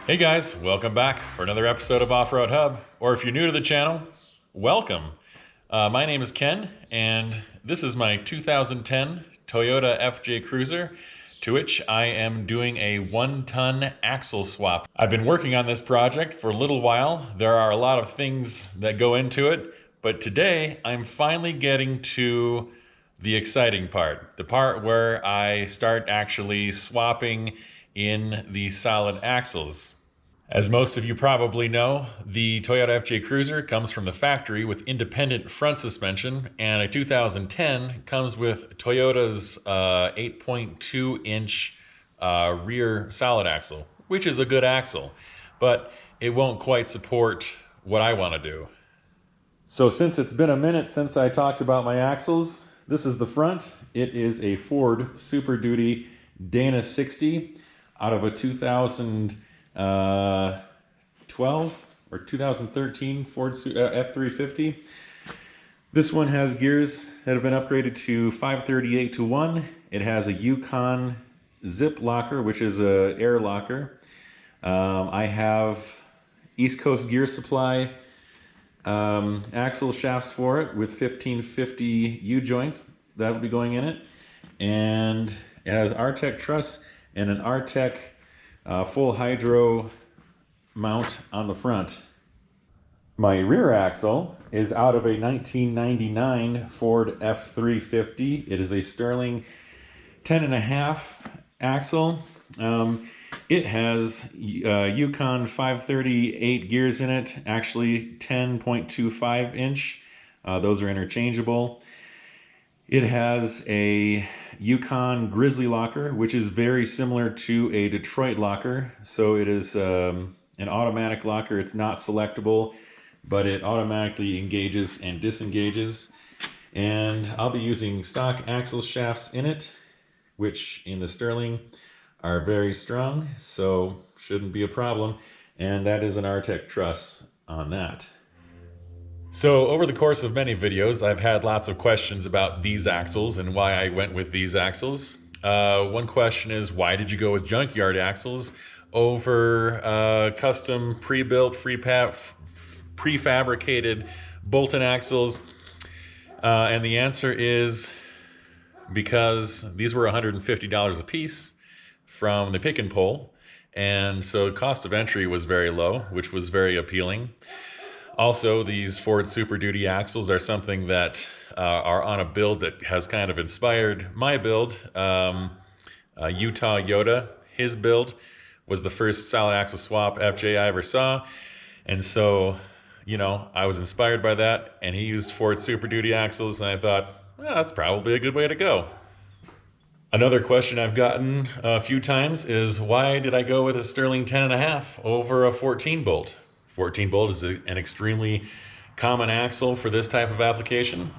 Hey guys, welcome back for another episode of Off-Road Hub. Or if you're new to the channel, welcome. My name is Ken, and this is my 2010 Toyota FJ Cruiser, to which I am doing a 1-ton axle swap. I've been working on this project for a little while. There are a lot of things that go into it, but today I'm finally getting to the exciting part, the part where I start actually swapping in the solid axles. As most of you probably know, the Toyota FJ Cruiser comes from the factory with independent front suspension, and a 2010 comes with Toyota's 8.2-inch rear solid axle, which is a good axle, but it won't quite support what I want to do. So since it's been a minute since I talked about my axles, this is the front. It is a Ford Super Duty Dana 60 out of a 2012 or 2013 Ford F350. This one has gears that have been upgraded to 538 to 1. It has a Yukon zip locker, which is a air locker. I have East Coast Gear Supply axle shafts for it with 1550 U-joints. That'll be going in it. And it has Artec truss and an Artec full hydro mount on the front. My rear axle is out of a 1999 Ford F350. It is a Sterling 10.5 axle. It has Yukon 538 gears in it, actually 10.25 inch. Those are interchangeable. It has a Yukon Grizzly locker, which is very similar to a Detroit locker. So it is an automatic locker. It's not selectable, but it automatically engages and disengages. And I'll be using stock axle shafts in it, which in the Sterling are very strong, so shouldn't be a problem. And that is an Artec truss on that. So over the course of many videos, I've had lots of questions about these axles and why I went with these axles. One question is, why did you go with junkyard axles over custom pre-built, prefabricated Bolton axles? And the answer is because these were $150 a piece from the pick and pull, and so cost of entry was very low, which was very appealing. Also, these Ford Super Duty axles are something that are on a build that has kind of inspired my build. Utah Yoda, his build was the first solid axle swap FJ I ever saw, and so, you know, I was inspired by that, and he used Ford Super Duty axles, and I thought, well, that's probably a good way to go. Another question I've gotten a few times is, why did I go with a Sterling 10.5 over a 14 bolt? 14 bolt is an extremely common axle for this type of application.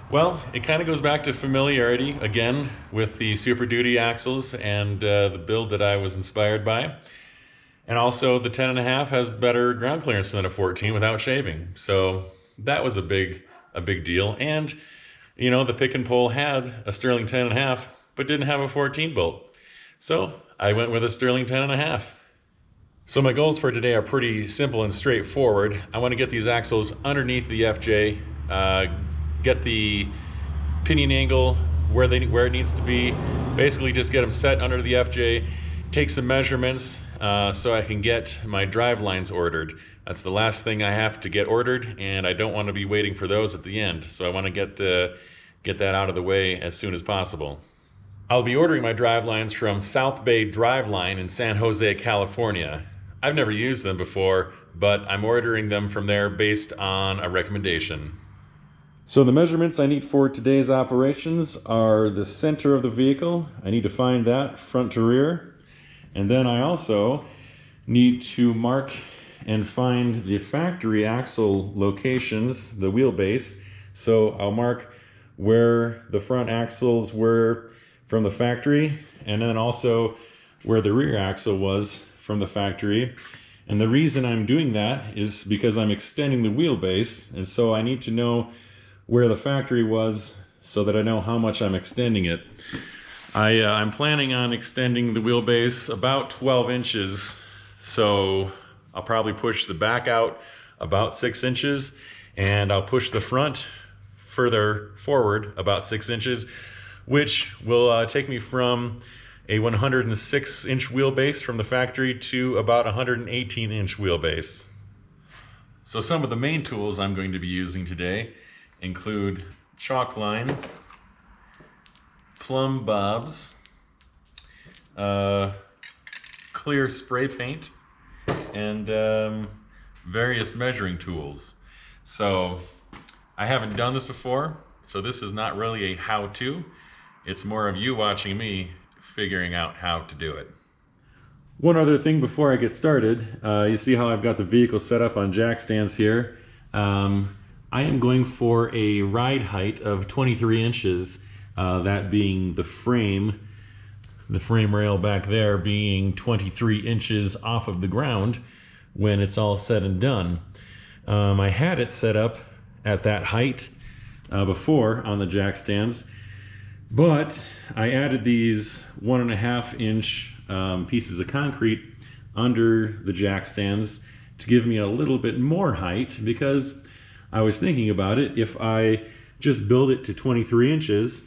Well, it kind of goes back to familiarity again with the Super Duty axles and the build that I was inspired by. And also the 10.5 has better ground clearance than a 14 without shaving. So that was a big deal. And you know, the pick and pull had a Sterling 10.5 but didn't have a 14 bolt. So I went with a Sterling 10.5. So my goals for today are pretty simple and straightforward. I want to get these axles underneath the FJ, get the pinion angle where it needs to be, basically just get them set under the FJ, take some measurements so I can get my drive lines ordered. That's the last thing I have to get ordered, and I don't want to be waiting for those at the end. So I want to get that out of the way as soon as possible. I'll be ordering my drive lines from South Bay Driveline in San Jose, California. I've never used them before, but I'm ordering them from there based on a recommendation. So the measurements I need for today's operations are the center of the vehicle. I need to find that front to rear. And then I also need to mark and find the factory axle locations, the wheelbase. So I'll mark where the front axles were from the factory, and then also where the rear axle was from the factory. And the reason I'm doing that is because I'm extending the wheelbase, and so I need to know where the factory was so that I know how much I'm extending it. I'm planning on extending the wheelbase about 12 inches So I'll probably push the back out about 6 inches, and I'll push the front further forward about 6 inches, which will take me from a 106-inch wheelbase from the factory to about 118-inch wheelbase. So some of the main tools I'm going to be using today include chalk line, plumb bobs, clear spray paint, and various measuring tools. So I haven't done this before, so this is not really a how-to. It's more of you watching me figuring out how to do it. One other thing before I get started, you see how I've got the vehicle set up on jack stands here. I am going for a ride height of 23 inches, that being the frame rail back there being 23 inches off of the ground when it's all said and done. I had it set up at that height before on the jack stands, but I added these 1.5 inch pieces of concrete under the jack stands to give me a little bit more height, because I was thinking about it, if I just build it to 23 inches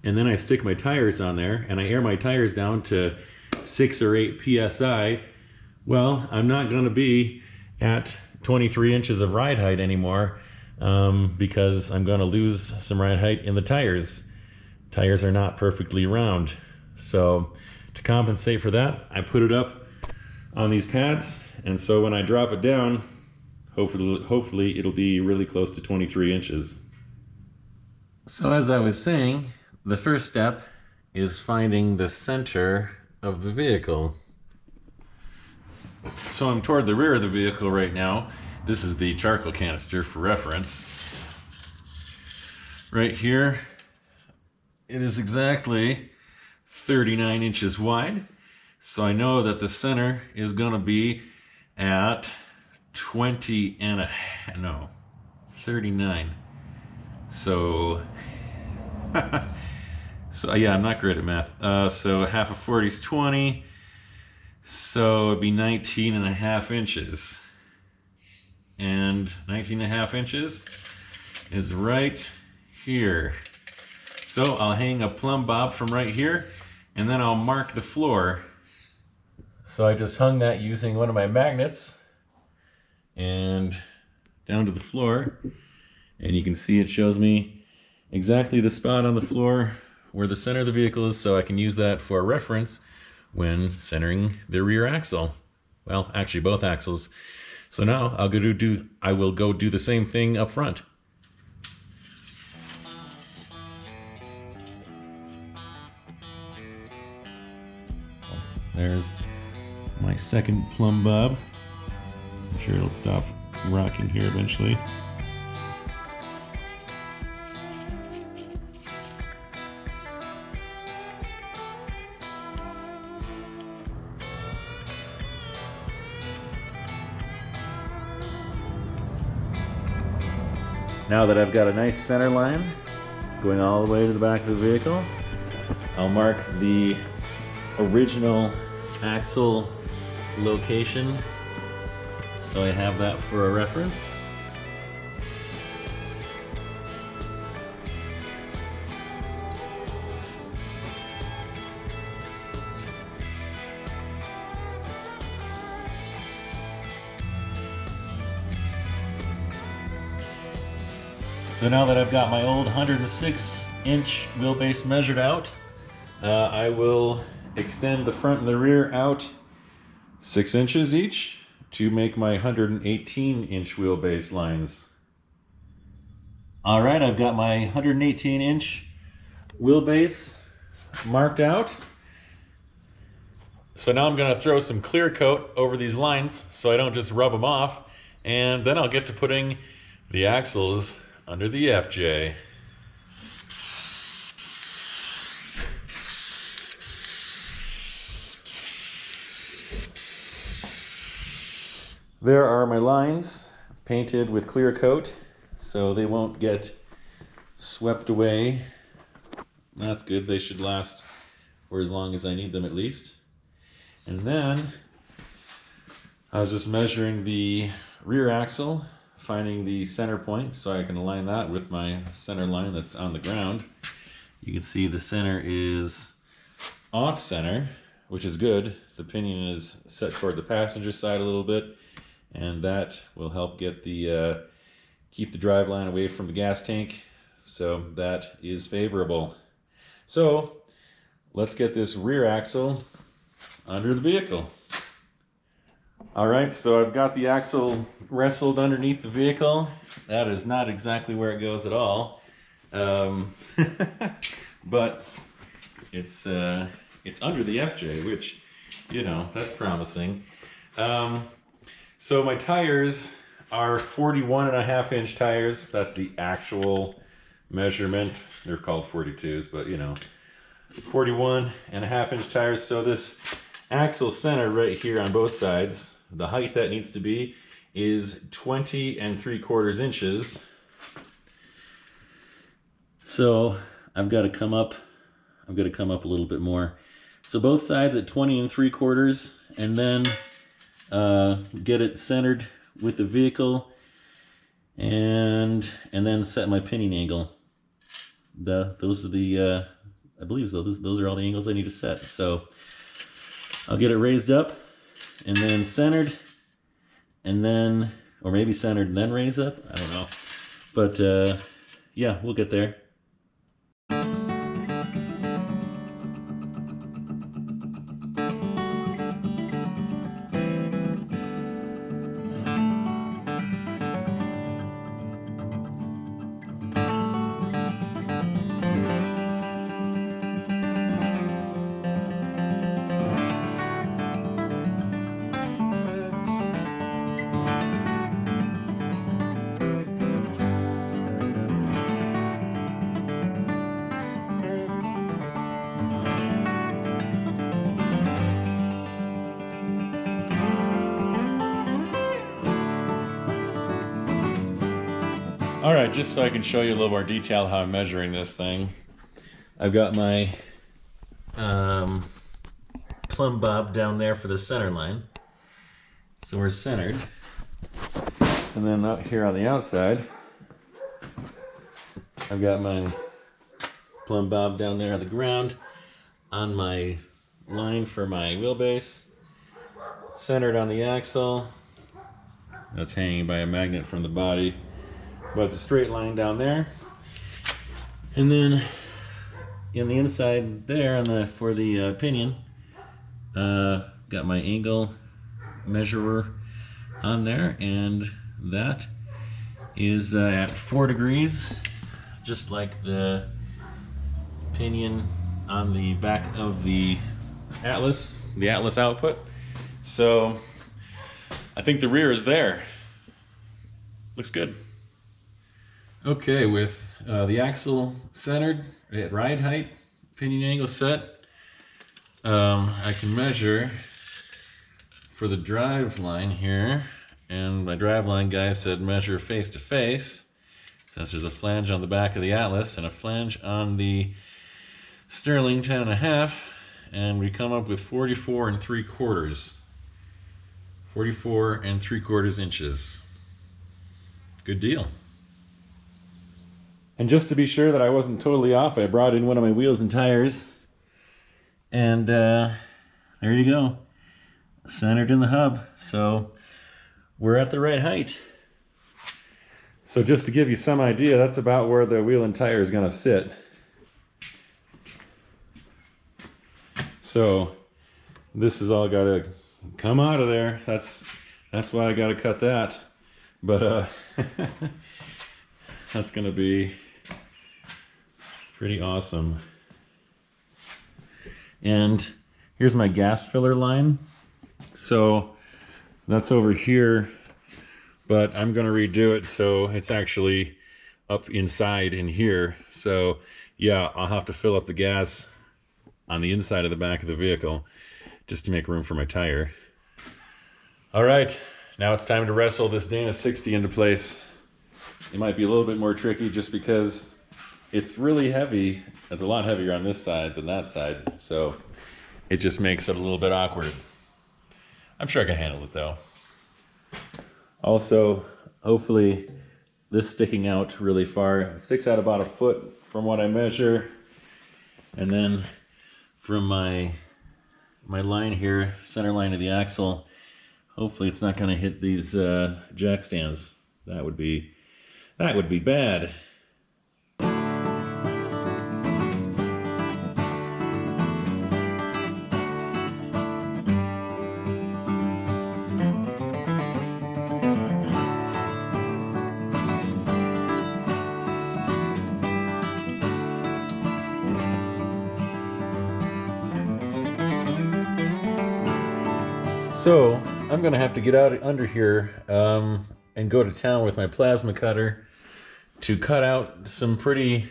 and then I stick my tires on there and I air my tires down to 6 or 8 psi, well, I'm not going to be at 23 inches of ride height anymore, because I'm going to lose some ride height in the tires. Tires are not perfectly round. So to compensate for that, I put it up on these pads, and so when I drop it down, hopefully it'll be really close to 23 inches. So as I was saying, the first step is finding the center of the vehicle. So I'm toward the rear of the vehicle right now. This is the charcoal canister for reference. Right here, it is exactly 39 inches wide. So I know that the center is going to be at 39. So, so yeah, I'm not great at math. So half of 40 is 20. So it'd be 19.5 inches. And 19.5 inches is right here. So I'll hang a plumb bob from right here, and then I'll mark the floor. So I just hung that using one of my magnets and down to the floor, and you can see it shows me exactly the spot on the floor where the center of the vehicle is, so I can use that for reference when centering the rear axle. Well, actually both axles. So now I will go do the same thing up front. There's my second plumb bob. I'm sure it'll stop rocking here eventually. Now that I've got a nice center line going all the way to the back of the vehicle, I'll mark the original axle location, so I have that for a reference. So now that I've got my old 106-inch wheelbase measured out, I will extend the front and the rear out 6 inches each to make my 118-inch wheelbase lines. All right, I've got my 118-inch wheelbase marked out. So now I'm going to throw some clear coat over these lines so I don't just rub them off, and then I'll get to putting the axles under the FJ. There are my lines painted with clear coat so they won't get swept away. That's good, they should last for as long as I need them at least. And then I was just measuring the rear axle, finding the center point so I can align that with my center line that's on the ground. You can see the center is off center, which is good. The pinion is set toward the passenger side a little bit, and that will help get the keep the driveline away from the gas tank, so that is favorable. So let's get this rear axle under the vehicle. All right, so I've got the axle wrestled underneath the vehicle. That is not exactly where it goes at all, but it's under the FJ, which, you know, that's promising. So my tires are 41.5-inch tires. That's the actual measurement. They're called 42s, but you know, 41.5-inch tires. So this axle center right here on both sides, the height that needs to be is 20.75 inches. So I've got to come up a little bit more. So both sides at 20.75, and then get it centered with the vehicle, and then set my pinion angle. Those are the I believe so. Those are all the angles I need to set. So I'll get it raised up and then centered, and then, or maybe centered and then raise up. I don't know, but yeah, we'll get there. All right, just so I can show you a little more detail how I'm measuring this thing, I've got my plumb bob down there for the center line. So we're centered. And then out here on the outside, I've got my plumb bob down there on the ground on my line for my wheelbase, centered on the axle. That's hanging by a magnet from the body, but it's a straight line down there. And then in the inside there for the pinion, got my angle measurer on there, and that is at 4 degrees, just like the pinion on the back of the Atlas output. So I think the rear is there. Looks good. Okay, with the axle centered at ride height, pinion angle set, I can measure for the drive line here, and my drive line guy said measure face to face, since there's a flange on the back of the Atlas and a flange on the Sterling 10.5, and we come up with 44.75. 44.75 inches. Good deal. And just to be sure that I wasn't totally off, I brought in one of my wheels and tires. And there you go. Centered in the hub. So we're at the right height. So just to give you some idea, that's about where the wheel and tire is going to sit. So this has all got to come out of there. That's why I got to cut that. But that's going to be pretty awesome. And here's my gas filler line. So that's over here, but I'm going to redo it so it's actually up inside in here. So yeah, I'll have to fill up the gas on the inside of the back of the vehicle just to make room for my tire. All right, now it's time to wrestle this Dana 60 into place. It might be a little bit more tricky just because it's really heavy. It's a lot heavier on this side than that side, so it just makes it a little bit awkward. I'm sure I can handle it though. Also, hopefully this sticking out really far. It sticks out about a foot from what I measure. And then from my line here, center line of the axle, hopefully it's not going to hit these jack stands. That would be bad. So I'm gonna have to get out under here and go to town with my plasma cutter to cut out some pretty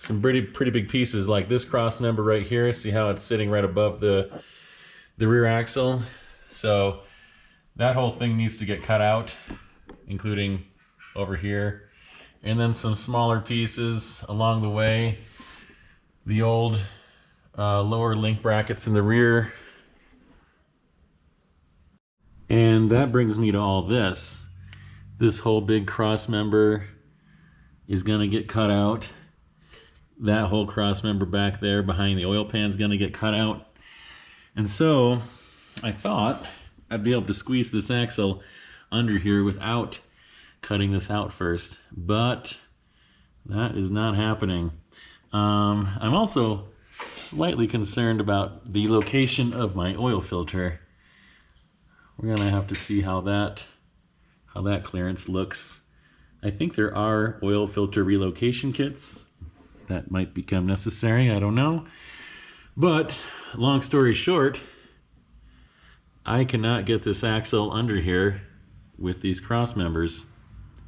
big pieces, like this cross member right here. See how it's sitting right above the rear axle? So that whole thing needs to get cut out, including over here, and then some smaller pieces along the way. The old lower link brackets in the rear. And that brings me to all this. This whole big cross member is gonna get cut out. That whole cross member back there behind the oil pan is gonna get cut out. And so I thought I'd be able to squeeze this axle under here without cutting this out first, but that is not happening. I'm also slightly concerned about the location of my oil filter. We're gonna have to see how that clearance looks. I think there are oil filter relocation kits that might become necessary, I don't know. But long story short, I cannot get this axle under here with these cross members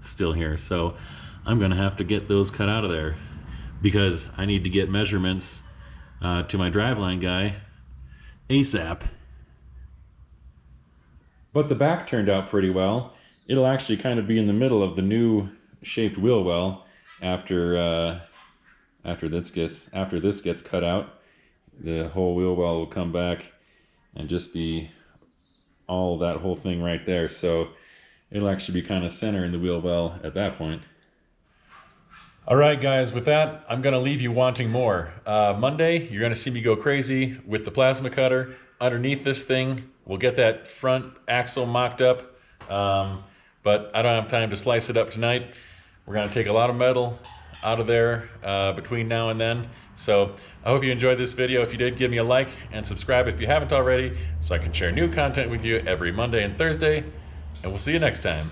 still here. So I'm gonna have to get those cut out of there because I need to get measurements to my Driveline guy ASAP. But the back turned out pretty well. It'll actually kind of be in the middle of the new shaped wheel well after this gets cut out. The whole wheel well will come back and just be all that whole thing right there. So it'll actually be kind of center in the wheel well at that point. All right, guys, with that, I'm gonna leave you wanting more. Monday, you're gonna see me go crazy with the plasma cutter. Underneath this thing, we'll get that front axle mocked up, but I don't have time to slice it up tonight. We're gonna take a lot of metal out of there between now and then. So I hope you enjoyed this video. If you did, give me a like and subscribe if you haven't already, so I can share new content with you every Monday and Thursday, and we'll see you next time.